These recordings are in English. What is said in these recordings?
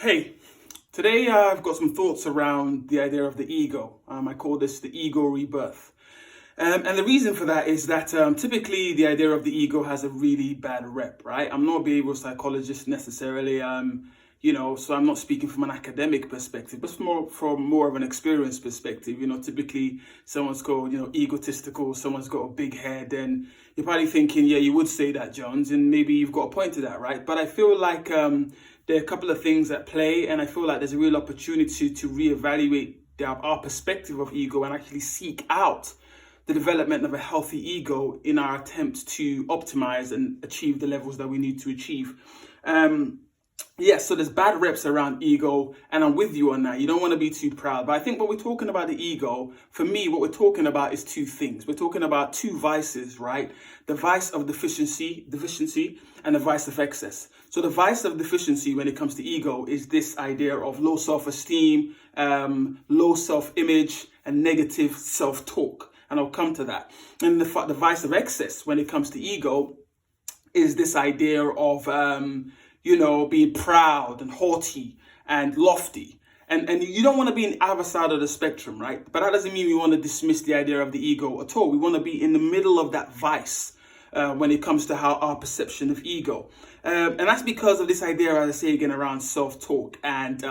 Hey, today I've got some thoughts around the idea of the ego. I call this the ego rebirth. And the reason for that is that typically the idea of the ego has a really bad rep, right? I'm not a behavioral psychologist necessarily, so I'm not speaking from an academic perspective, but from more of an experience perspective. Typically someone's called, egotistical, someone's got a big head, and you're probably thinking, yeah, you would say that, Jones, and maybe you've got a point to that, right? But I feel like there are a couple of things at play, and I feel like there's a real opportunity to reevaluate our perspective of ego and actually seek out the development of a healthy ego in our attempt to optimize and achieve the levels that we need to achieve. So there's bad reps around ego, and I'm with you on that. You don't want to be too proud. But I think when we're talking about the ego, for me, what we're talking about is two things. We're talking about two vices, right? The vice of deficiency, and the vice of excess. So the vice of deficiency when it comes to ego is this idea of low self-esteem, low self-image, and negative self-talk. And I'll come to that. And the vice of excess when it comes to ego is this idea of being proud and haughty and lofty. And you don't want to be on either side of the spectrum, right? But that doesn't mean we want to dismiss the idea of the ego at all. We want to be in the middle of that vice when it comes to how our perception of ego. And that's because of this idea, as I say again, around self-talk and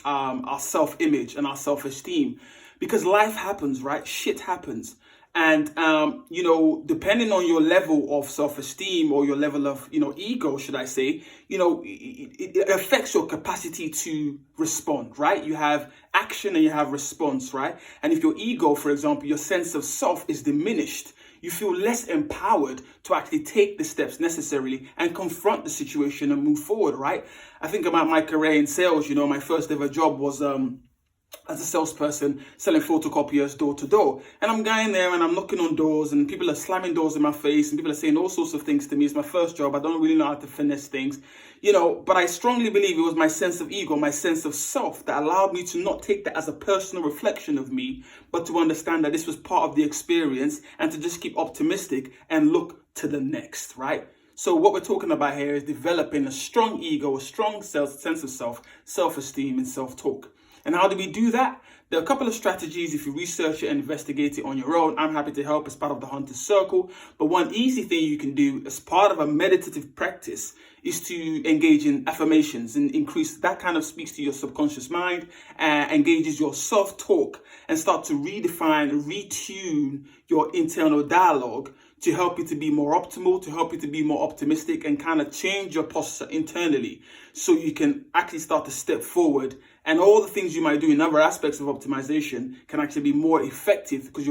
our self-image and our self-esteem. Because life happens, right? Shit happens. And, depending on your level of self-esteem or your level of, ego, should I say, it affects your capacity to respond, right? You have action and you have response, right? And if your ego, for example, your sense of self is diminished, you feel less empowered to actually take the steps necessarily and confront the situation and move forward, right? I think about my career in sales. My first ever job was as a salesperson selling photocopiers door to door. And I'm going there and I'm knocking on doors and people are slamming doors in my face and people are saying all sorts of things to me. It's my first job. I don't really know how to finesse things, but I strongly believe it was my sense of ego, my sense of self that allowed me to not take that as a personal reflection of me, but to understand that this was part of the experience and to just keep optimistic and look to the next, right? So what we're talking about here is developing a strong ego, a strong sense of self, self-esteem and self-talk. And how do we do that? There are a couple of strategies. If you research it and investigate it on your own, I'm happy to help as part of the Hunter's Circle. But one easy thing you can do as part of a meditative practice is to engage in affirmations and increase that kind of speaks to your subconscious mind and engages your self-talk and start to redefine, retune your internal dialogue to help you to be more optimal, to help you to be more optimistic and kind of change your posture internally so you can actually start to step forward and all the things you might do in other aspects of optimization can actually be more effective because you're